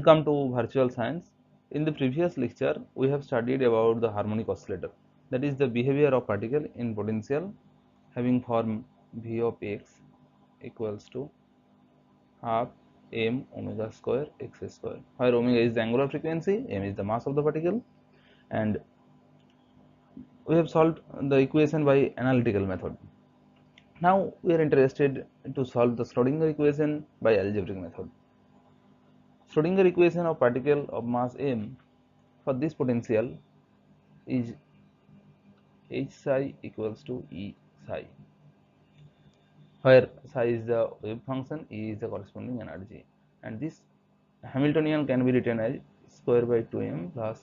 Welcome to Virtual Science. In the previous lecture, we have studied about the harmonic oscillator, that is the behavior of particle in potential having form V of x equals to half m omega square x square, where omega is the angular frequency, m is the mass of the particle, and we have solved the equation by analytical method. Now we are interested to solve the Schrodinger equation by algebraic method. Schrodinger equation of particle of mass m for this potential is h psi equals to E psi, where psi is the wave function, E is the corresponding energy, and this Hamiltonian can be written as square by 2m plus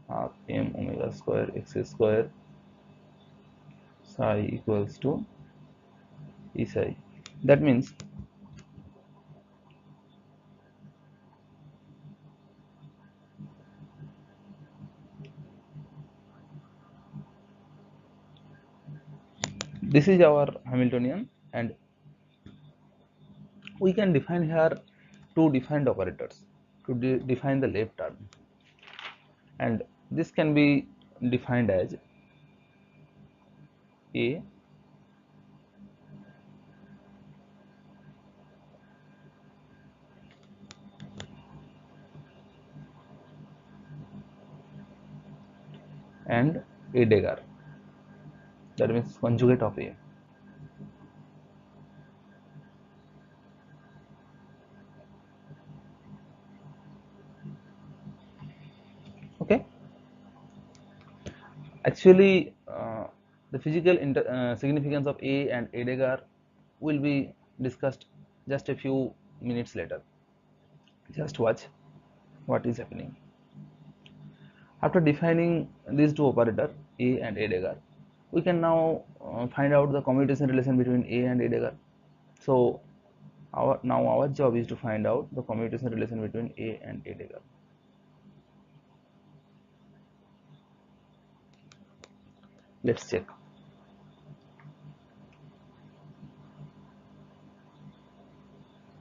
half m omega square x square psi equals to E psi. That means this is our Hamiltonian, and we can define here two defined operators to define the left term, and this can be defined as A and A dagger, that means conjugate of A. Okay, actually the physical significance of A and A dagger will be discussed just a few minutes later. Just watch what is happening. After defining these two operators A and A dagger, we can now find out the commutation relation between A and A dagger. So our job is to find out the commutation relation between A and A dagger. Let's check.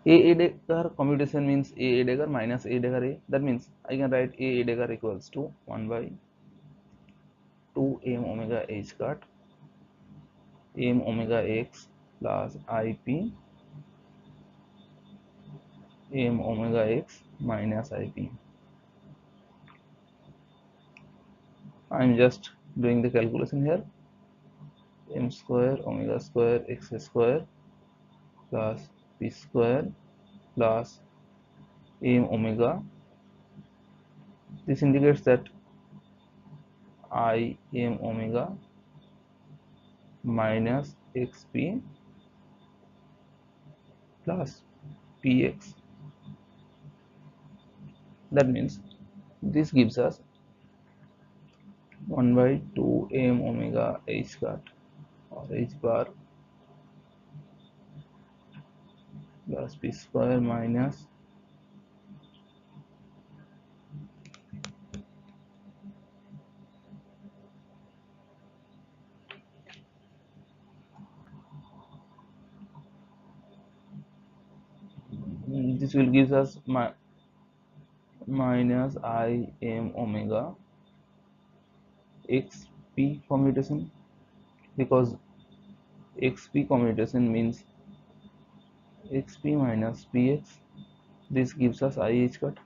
A dagger commutation means A dagger minus A dagger A. That means I can write A dagger equals to 1 by 2 m omega h cut m omega x plus ip m omega x minus ip. I am just doing the calculation here. M square omega square x square plus p square plus m omega. This indicates that I m omega minus xp plus px. That means this gives us 1 by 2 m omega h cut or h bar plus p square minus this will give us minus I m omega xp commutation, because xp commutation means xp minus px. This gives us I h cut.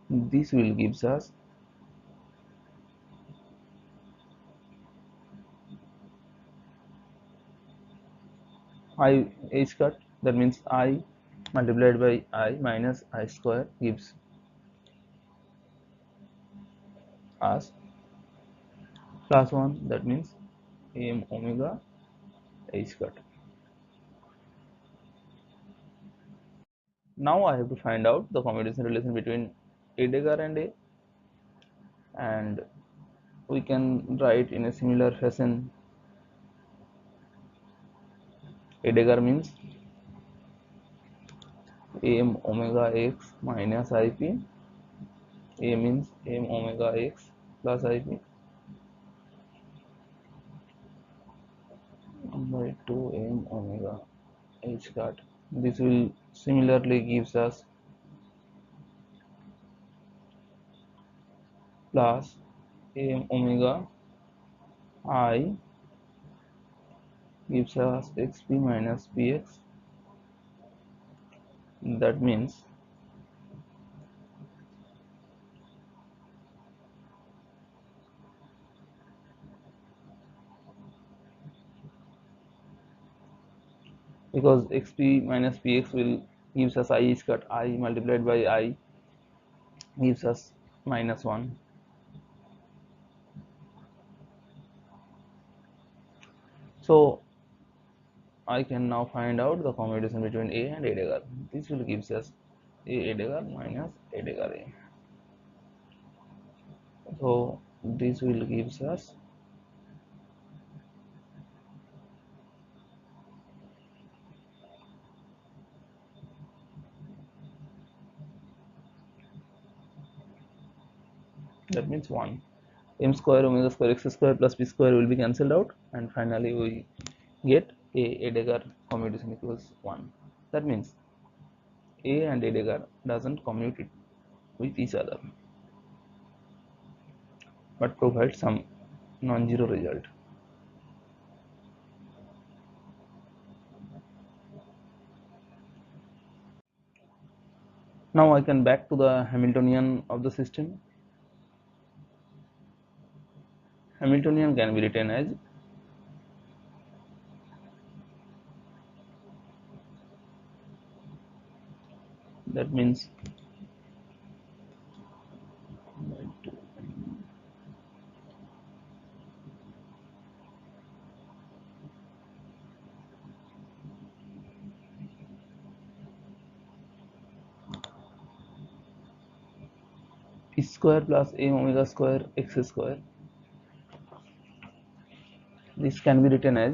This will gives us I h cut. That means I multiplied by I minus I square gives us plus 1. That means m omega h cut. Now I have to find out the commutation relation between A dagger and A, and we can write in a similar fashion. A dagger means m omega x minus ip. A means m omega x plus ip 1 by 2 m omega h cut This will similarly gives us plus m omega I gives us xp minus px. That means because xp minus px will gives us I is cut I multiplied by I gives us minus 1. So I can now find out the commutation between A and A dagger. This will gives us A dagger minus A dagger A. So this will gives us that means 1. M square omega square x square plus p square will be cancelled out, and finally we get A dagger commutation equals 1. That means A and A dagger doesn't commute it with each other but provide some non-zero result. Now I can back to the Hamiltonian of the system. Hamiltonian can be written as that means p square plus a omega square x square. This can be written as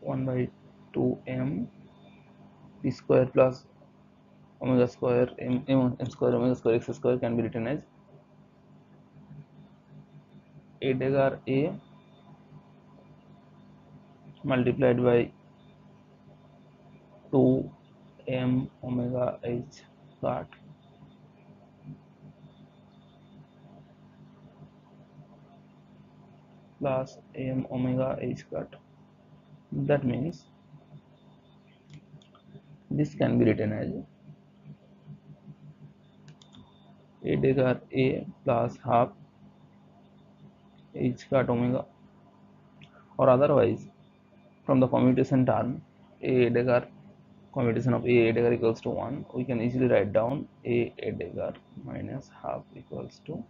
1 by 2m p square plus omega square m square omega square x square can be written as a dagger a multiplied by 2m omega h cut plus m omega h cut. That means this can be written as a dagger a plus half h cut omega, or otherwise from the commutation term a dagger commutation of a dagger equals to 1, we can easily write down a dagger minus half equals to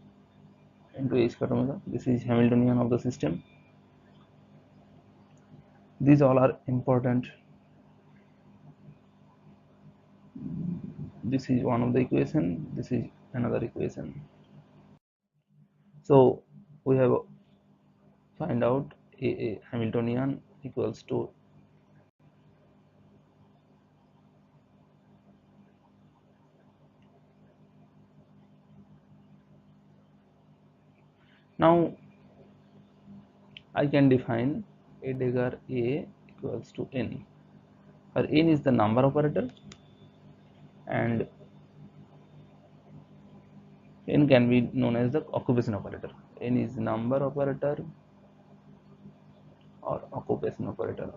into h cut omega. This is Hamiltonian of the system. These all are important. This is one of the equation, this is another equation. So we have find out a Hamiltonian equals to now I can define a dagger a equals to n, where n is the number operator and n can be known as the occupation operator. N is number operator or occupation operator.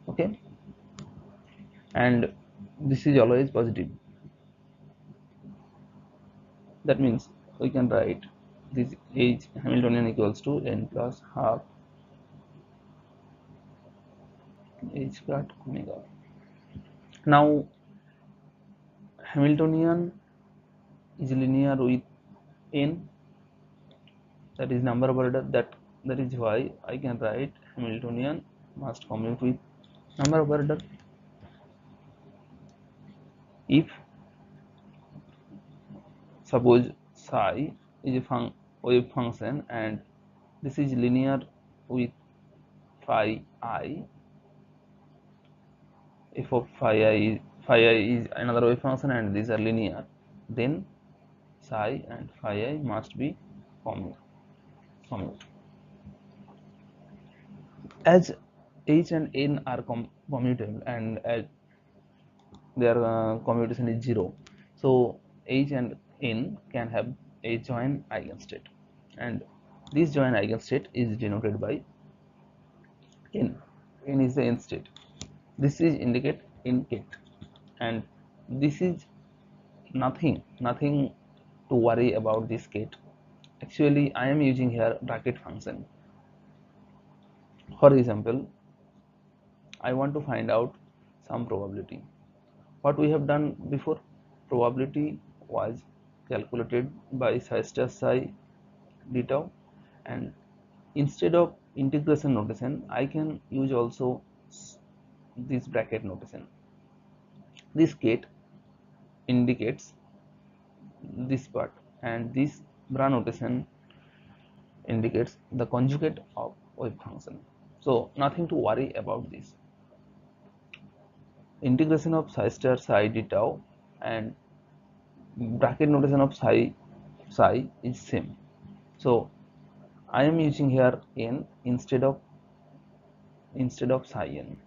Okay, and this is always positive. That means we can write this h Hamiltonian equals to n plus half h cut omega. Now Hamiltonian is linear with n, that is number operator. That is why I can write Hamiltonian must commute with number operator. If suppose psi is a wave function and this is linear with phi I, F of phi I is another wave function and these are linear, then psi and phi I must be commute. As h and n are commutable and as their commutation is 0, so h and n can have a joint eigenstate, and this joint eigenstate is denoted by n. N is the n state. This is indicate in kate, and this is nothing to worry about this kate. Actually I am using here bracket function. For example, I want to find out some probability. What we have done before, probability was calculated by psi star psi d tau, and instead of integration notation I can use also this bracket notation. This kate indicates this part and this bra notation indicates the conjugate of wave function, so nothing to worry about this. Integration of psi star psi d tau and bracket notation of psi is same, so I am using here n instead of psi n.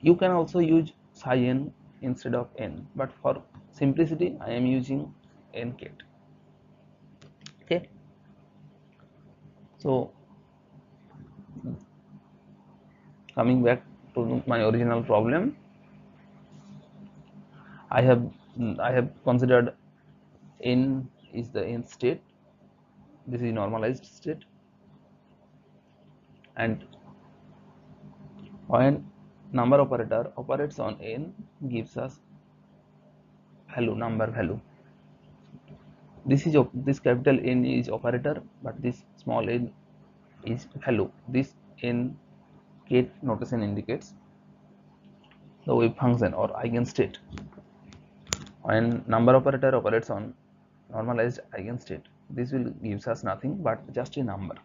You can also use psi n instead of n, but for simplicity I am using n kate. Okay, so coming back to my original problem, I have considered n is the n state. This is normalized state, and when number operator operates on n gives us number value. This capital N is operator, but this small n is value. This n kate notation indicates the wave function or eigenstate. When number operator operates on normalized eigenstate, this will gives us nothing but just a number.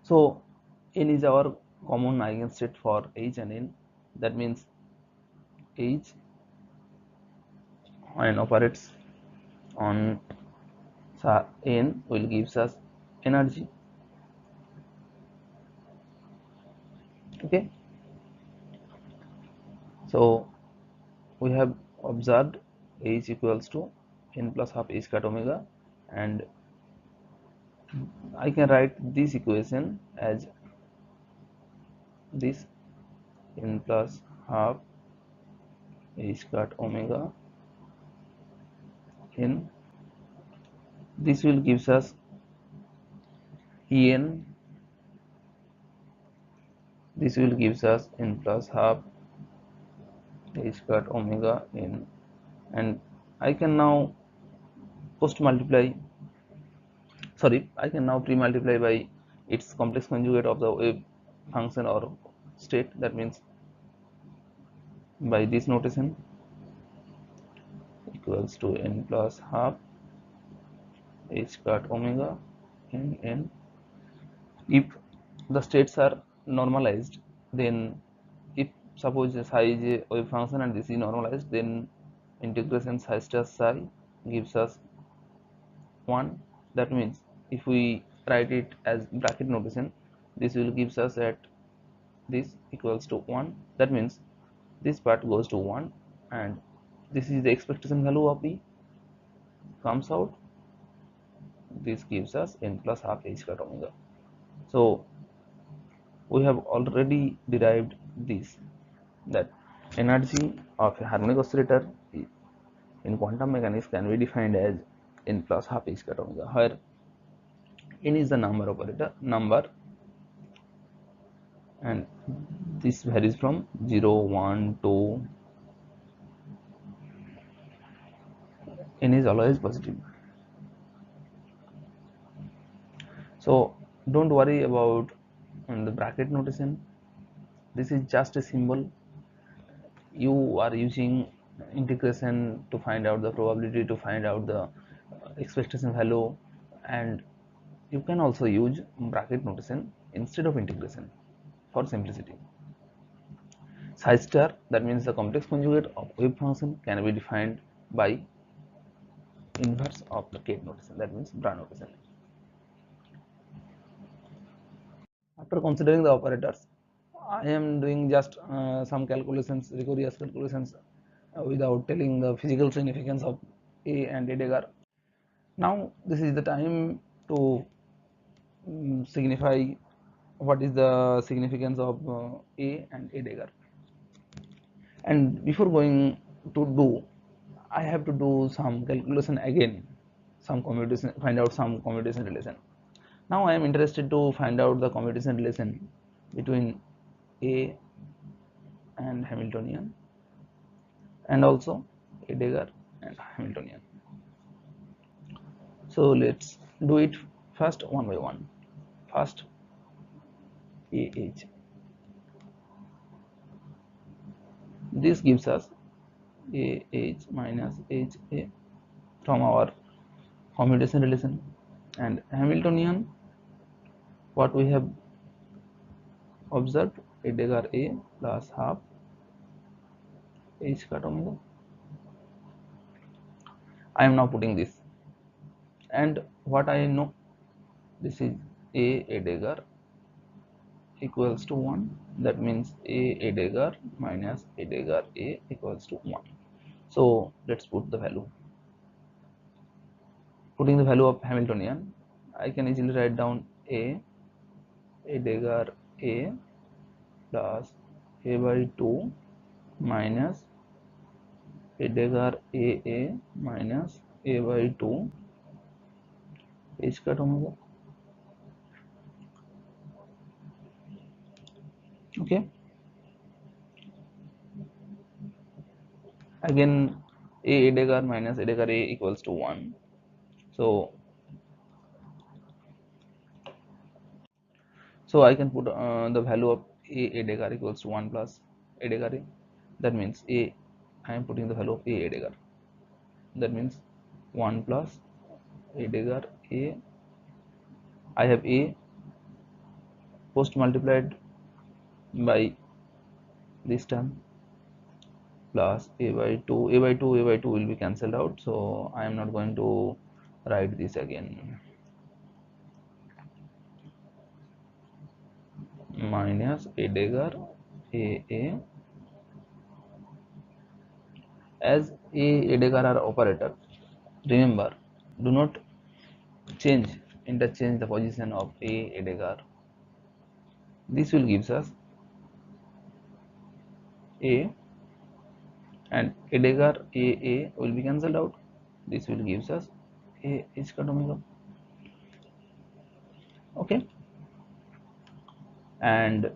So n is our common eigenstate for h and n. That means h when operates on n will gives us energy. Okay, so we have observed h equals to n plus half h cut omega, and I can write this equation as this n plus half h cut omega n. This will gives us en. This will gives us n plus half h cut omega n, and I can now I can now pre-multiply by its complex conjugate of the wave function or state. That means by this notation equals to n plus half h cut omega n. If the states are normalized, then if suppose psi is a wave function and this is normalized, then integration psi star psi gives us 1. That means if we write it as bracket notation, this will gives us at this equals to 1. That means this part goes to 1, and this is the expectation value of b comes out. This gives us n plus half h cut omega. So we have already derived this, that energy of a harmonic oscillator in quantum mechanics can be defined as n plus half h cut omega, where n is the number, and this varies from 0, 1, 2. N is always positive. So don't worry about the bracket notation. This is just a symbol. You are using integration to find out the probability, to find out the expectation value, and you can also use bracket notation instead of integration. for simplicity. Psi star, that means the complex conjugate of wave function, can be defined by inverse of the Kate notation, that means bra notation. After considering the operators, I am doing just some calculations, rigorous calculations, without telling the physical significance of A and A dagger. Now this is the time to signify what is the significance of A and A dagger. And before going to do, I have to do some calculation again, some commutation, find out some commutation relation. Now I am interested to find out the commutation relation between A and Hamiltonian, and also A dagger and Hamiltonian. So let's do it first one by one. First, AH. This gives us AH minus HA from our commutation relation, and Hamiltonian, what we have observed, A dagger A plus half H cut omega. I am now putting this, and what I know, this is A dagger equals to 1, that means A dagger minus A dagger A equals to 1. So let's put the value. Putting the value of Hamiltonian, I can easily write down A dagger A plus A by 2 minus A dagger A minus A by 2 H cut omega. Okay. Again, A dagger minus A dagger A equals to 1. So I can put the value of A dagger equals to 1 plus A dagger A. That means I am putting the value of A dagger. That means 1 plus A dagger A. I have A post multiplied by this term plus A by 2. A by 2 will be cancelled out, so I am not going to write this again. Minus A dagger A. As A dagger are operator, remember, do not interchange the position of A dagger. This will gives us A, and A dagger A will be cancelled out. This will gives us A H cut omega. Okay, and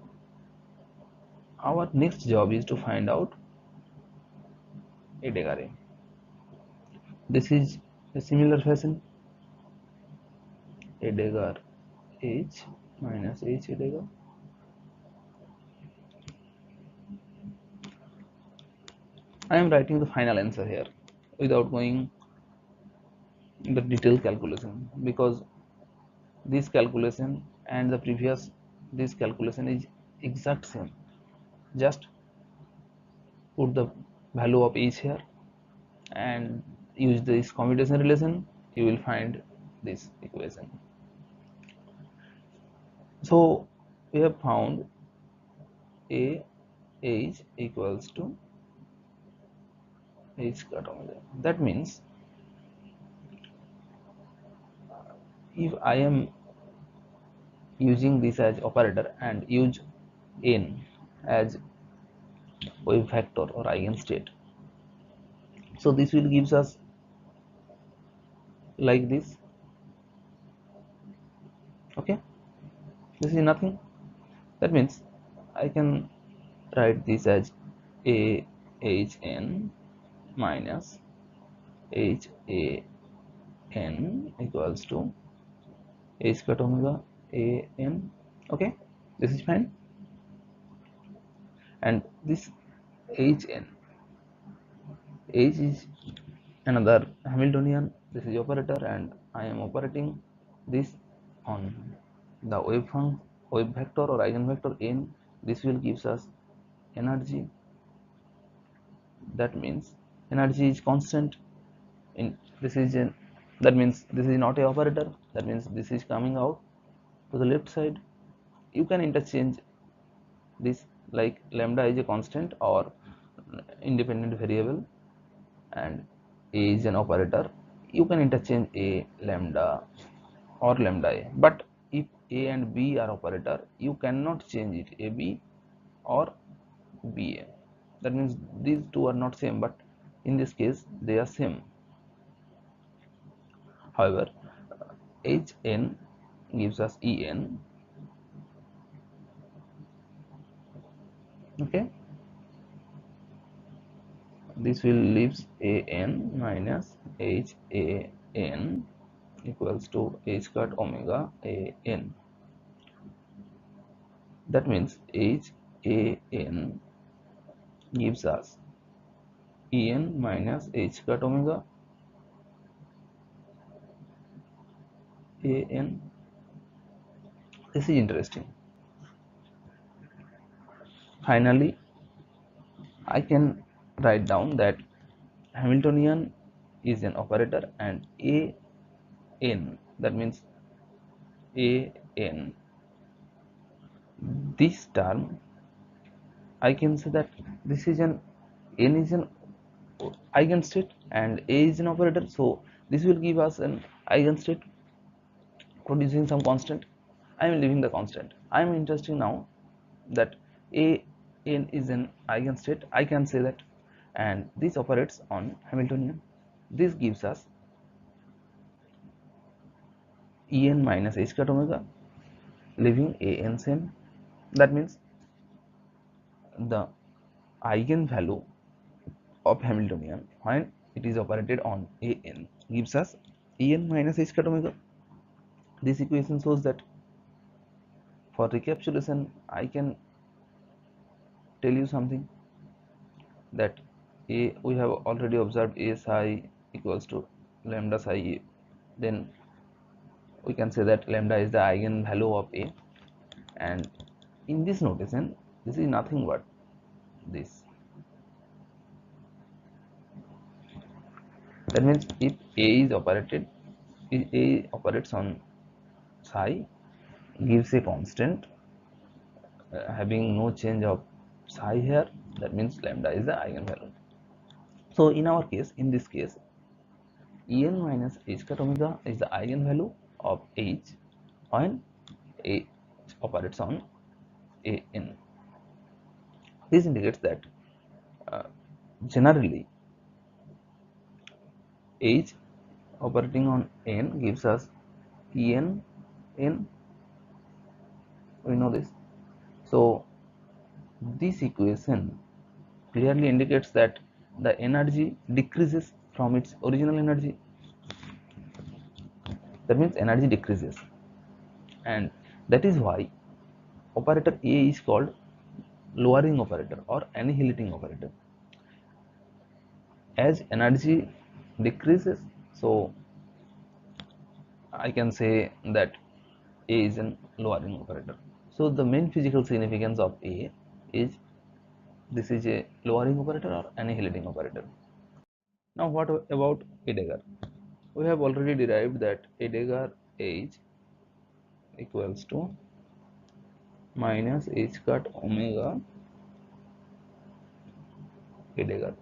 our next job is to find out A dagger A. This is a similar fashion. A dagger H minus H A dagger. I am writing the final answer here without going the detailed calculation, because this calculation and the previous this calculation is exact same. Just put the value of each here and use this commutation relation, you will find this equation. So we have found A H equals to H cut omega. That means if I am using this as operator and use n as wave vector or eigenstate, so this will gives us like this. Okay, this is nothing. That means I can write this as A H n minus H A n equals to H cut omega A n. Okay, this is fine. And this H n, H is another Hamiltonian. This is operator, and I am operating this on the wave vector or eigenvector n this will gives us energy. That means energy is constant in this is an, that means this is not a operator, that means this is coming out to the left side. You can interchange this like lambda is a constant or independent variable and a is an operator. You can interchange a lambda or lambda a, but if a and b are operator, you cannot change it a b or b a. That means these two are not same, but in this case they are same. However, Hn gives us En. Okay, this will leaves An minus Han equals to h cut omega An. That means Han gives us En minus h cut omega An. This is interesting. Finally, I can write down that Hamiltonian is an operator and An, that means An, this term I can say that this is an N is an eigenstate and A is an operator, so this will give us an eigenstate producing some constant. I am leaving the constant. I am interested now that An is an eigenstate, I can say that, and this operates on Hamiltonian. This gives us En minus h cut omega, leaving An same. That means the eigenvalue of Hamiltonian when it is operated on An gives us En minus h cut omega. This equation shows that, for recapitulation, I can tell you something that we have already observed A psi equals to lambda psi A. Then we can say that lambda is the eigenvalue of A, and in this notation this is nothing but this. That means if A operates on psi, gives a constant having no change of psi here, that means lambda is the eigenvalue. So in our case, in this case, En minus h cut omega is the eigenvalue of h when h operates on An. This indicates that generally h operating on N gives us En N. We know this. So this equation clearly indicates that the energy decreases from its original energy. That means energy decreases, and that is why operator A is called lowering operator or annihilating operator. As energy decreases, so I can say that A is an lowering operator. So the main physical significance of A is this is a lowering operator or annihilating operator. Now what about Heidegger? We have already derived that Heidegger H equals to minus h cut omega Heidegger.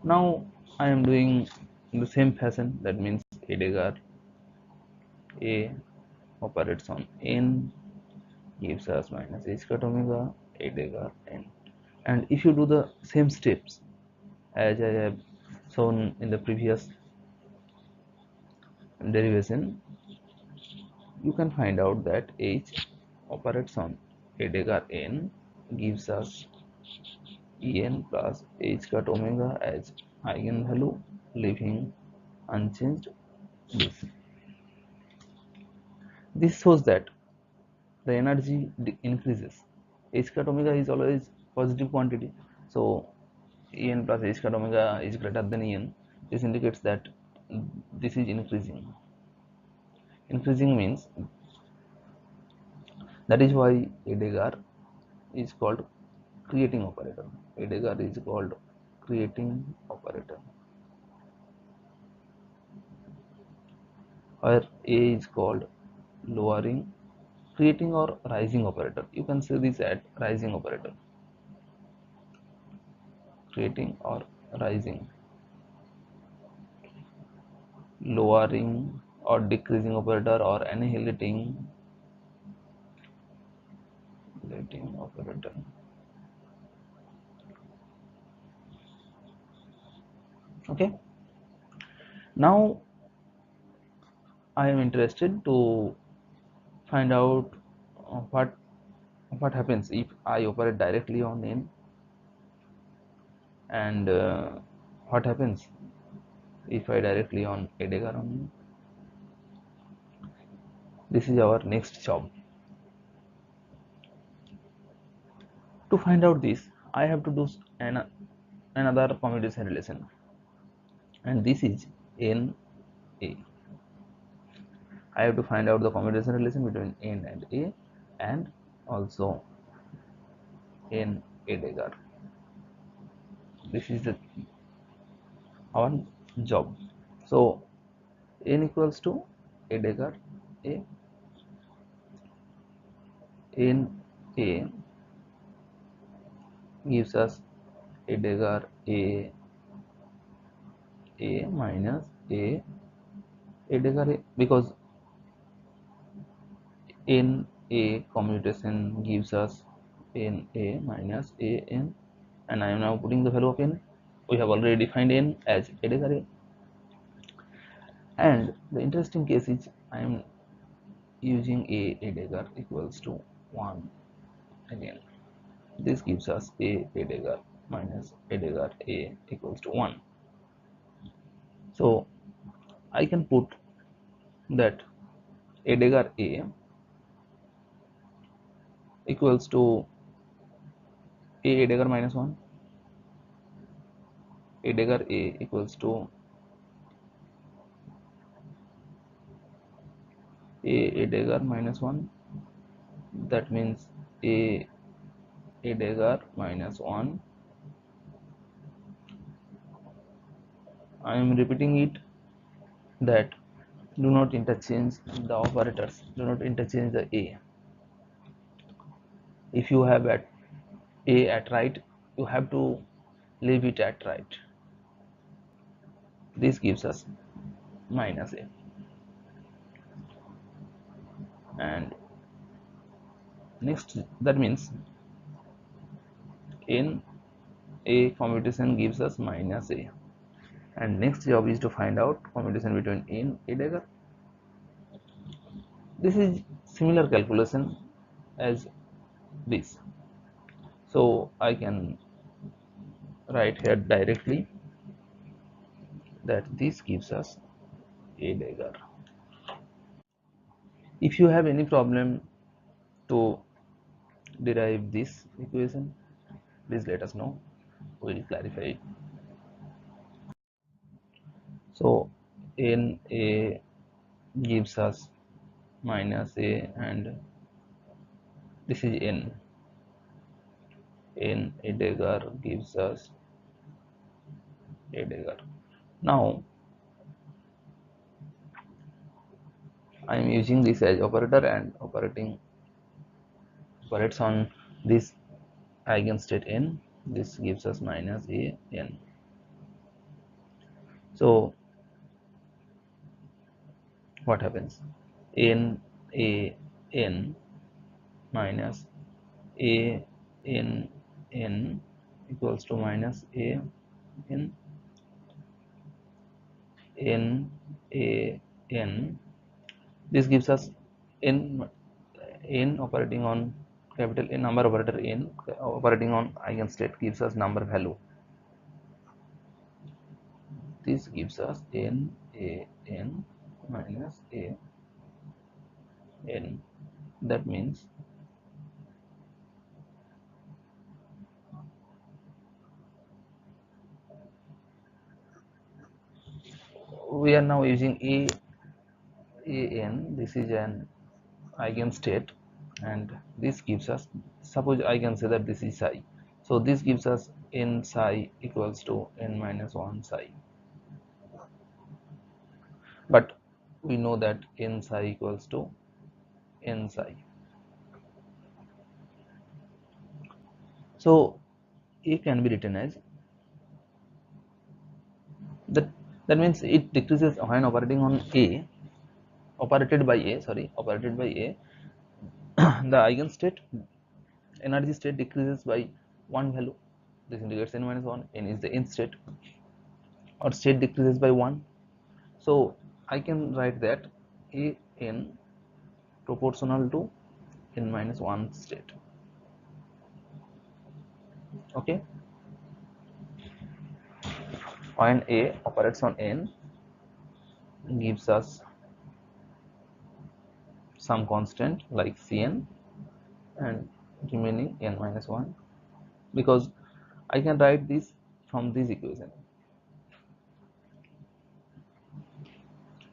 Now I am doing in the same fashion, that means Heidegger A operates on N gives us minus h cut omega Heidegger N. And if you do the same steps as I have shown in the previous derivation, you can find out that H operates on Heidegger N gives us En plus h cut omega as eigenvalue, leaving unchanged this. This shows that the energy increases. H cut omega is always positive quantity, so En plus h cut omega is greater than En. This indicates that this is increasing. Increasing means, that is why Heidegger is called creating operator. Heidegger is called creating operator, where A is called lowering, creating or rising operator. You can say this at rising operator, creating or rising, lowering or decreasing operator, or annihilating operator. Okay, now I am interested to find out what happens if I operate directly on N, and what happens if I directly on Heidegger on N. This is our next job. To find out this, I have to do another commutation relation, and this is N A. I have to find out the commutation relation between N and A, and also N Heidegger. This is our job. So N equals to Heidegger A. N A gives us Heidegger A minus A Heidegger A, because N A commutation gives us N A minus A N, and I am now putting the value of N. We have already defined N as Heidegger A, and the interesting case is I am using A Heidegger equals to 1 again. This gives us A Heidegger minus Heidegger A equals to 1. So I can put that Heidegger A equals to A Heidegger minus 1, Heidegger A equals to A Heidegger minus 1, that means A Heidegger minus 1. I am repeating it, that do not interchange the operators, do not interchange the A. If you have at A at right, you have to leave it at right. This gives us minus A, and next, that means in A commutation gives us minus A, and next job is to find out commutation between A and Heidegger. This is similar calculation as this, so I can write here directly that this gives us Heidegger. If you have any problem to derive this equation, please let us know, we will clarify it. So N A gives us minus A, and this is N Heidegger gives us Heidegger. Now I am using this as operator, and operates on this eigenstate N. This gives us minus A N. So what happens? N A N minus A N N equals to minus A N. N A N. This gives us N operating on capital N, number operator N operating on eigenstate gives us number value. This gives us N A N minus A N. That means we are now using A N. This is an eigenstate, and this gives us suppose I can say that this is psi, so this gives us n psi equals to n minus 1 psi, but we know that n psi equals to n psi. So a can be written as that. That means it decreases when operating on a, operated by a, the eigenstate energy state decreases by one value. This indicates n minus 1. N is the nth state, or state decreases by 1. So I can write that a n proportional to n minus 1 state. Okay, when a operates on n, gives us some constant like Cn and remaining n minus 1, because I can write this from this equation.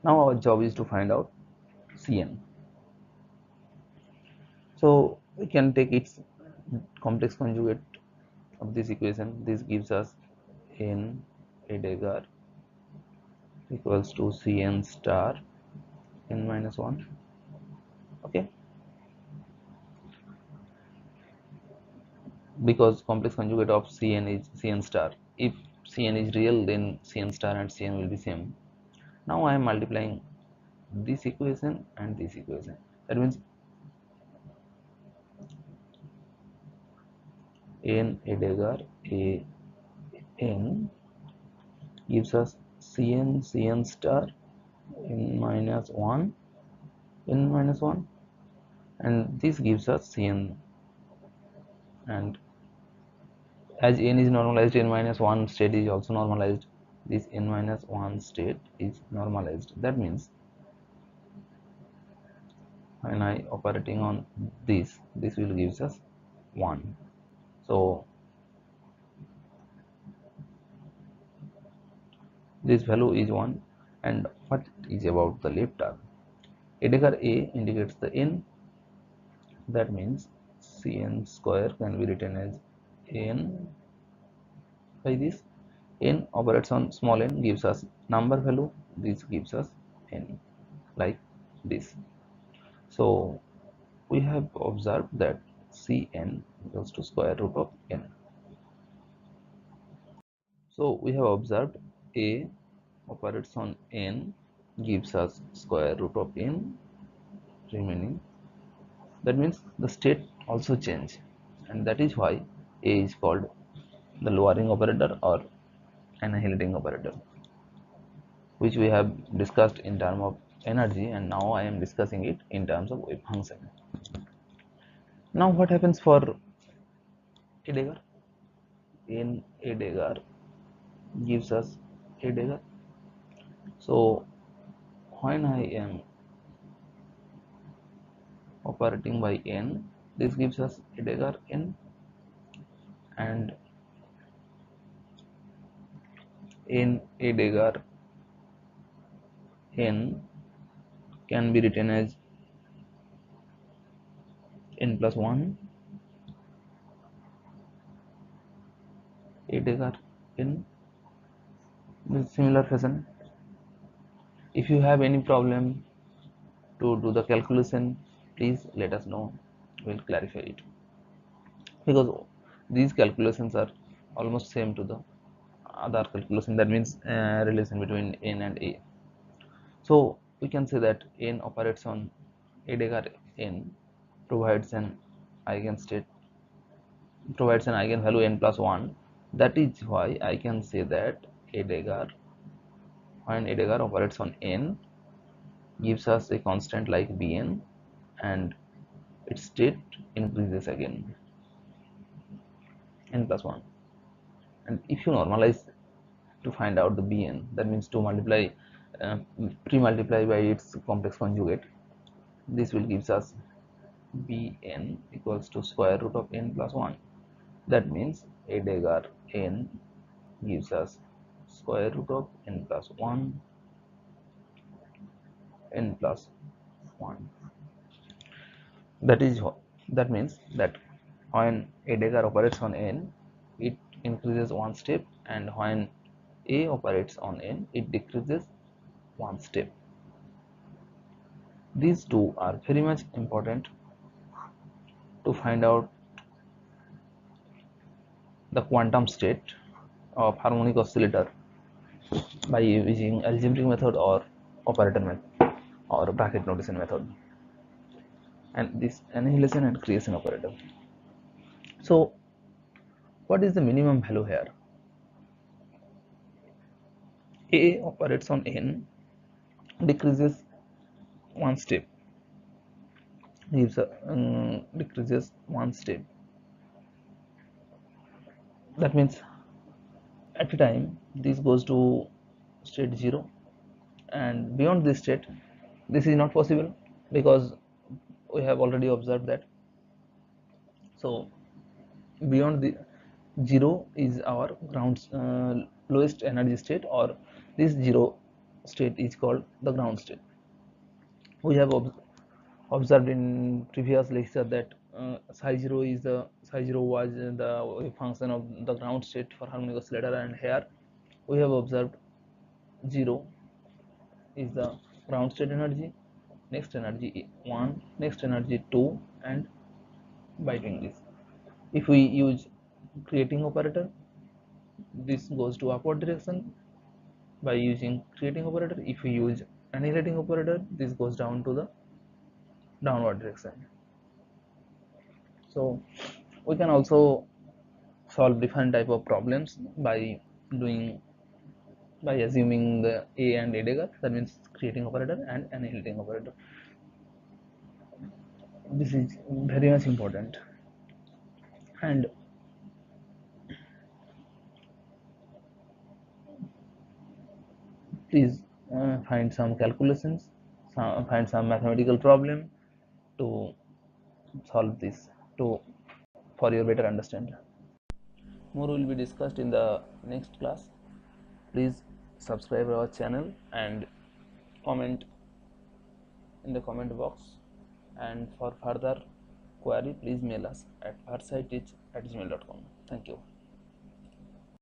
Now our job is to find out Cn. So we can take its complex conjugate of this equation. This gives us n Heidegger equals to Cn star n minus 1. Okay, because complex conjugate of Cn is Cn star. If Cn is real, then Cn star and Cn will be same. Now I am multiplying this equation and this equation. That means n Heidegger a n gives us Cn star n minus 1 n minus 1, and this gives us Cn, and as n is normalized, n minus 1 state is also normalized. This n minus 1 state is normalized. That means when I operating on this will gives us 1. So this value is 1. And what is about the left arm? Heidegger a indicates the n. That means Cn square can be written as n by this. N operates on small n, gives us number value. This gives us n, like this. So we have observed that Cn equals to square root of n. So we have observed a operates on n, gives us square root of n remaining. That means the state also change, and that is why a is called the lowering operator or annihilating operator, which we have discussed in terms of energy, and now I am discussing it in terms of wave function. Now what happens for Heidegger? In Heidegger gives us Heidegger. So when I am operating by n, this gives us Heidegger n, and in Heidegger n can be written as n plus 1 Heidegger in this similar fashion. If you have any problem to do the calculation, please let us know. We'll clarify it, because these calculations are almost same to the other calculation. That means relation between n and a. So we can say that n operates on Heidegger n, provides an eigenstate, provides an eigenvalue n plus 1. That is why I can say that Heidegger, when Heidegger operates on n, gives us a constant like Bn, and its state increases again n plus 1. And if you normalize to find out the Bn, that means to multiply, pre-multiply by its complex conjugate, this will gives us Bn equals to square root of n plus 1. That means Heidegger n gives us square root of n plus 1 n plus 1. That means that when a dagger operates on n, it increases one step, and when a operates on n, it decreases one step. These two are very much important to find out the quantum state of harmonic oscillator by using algebraic method or operator method or bracket notation method, and this annihilation and creation operator. So what is the minimum value here? A operates on n, decreases one step, decreases one step. That means at a time this goes to state 0, and beyond this state this is not possible because we have already observed that. So beyond the 0 is our ground lowest energy state, or this 0 state is called the ground state. We have observed in previous lecture that psi 0 was the wave function of the ground state for harmonic oscillator, and here we have observed 0 is the ground state energy, next energy 1, next energy 2, and by doing this, if we use creating operator, this goes to upward direction by using creating operator. If we use annihilating operator, this goes down to the downward direction. So we can also solve different type of problems by assuming the a and a dagger, that means creating operator and annihilating operator. This is very much important, and please find some calculations, find some mathematical problem to solve this for your better understanding. More will be discussed in the next class. Please subscribe our channel and comment in the comment box, and for further query please mail us at farsighteach@gmail.com. Thank you.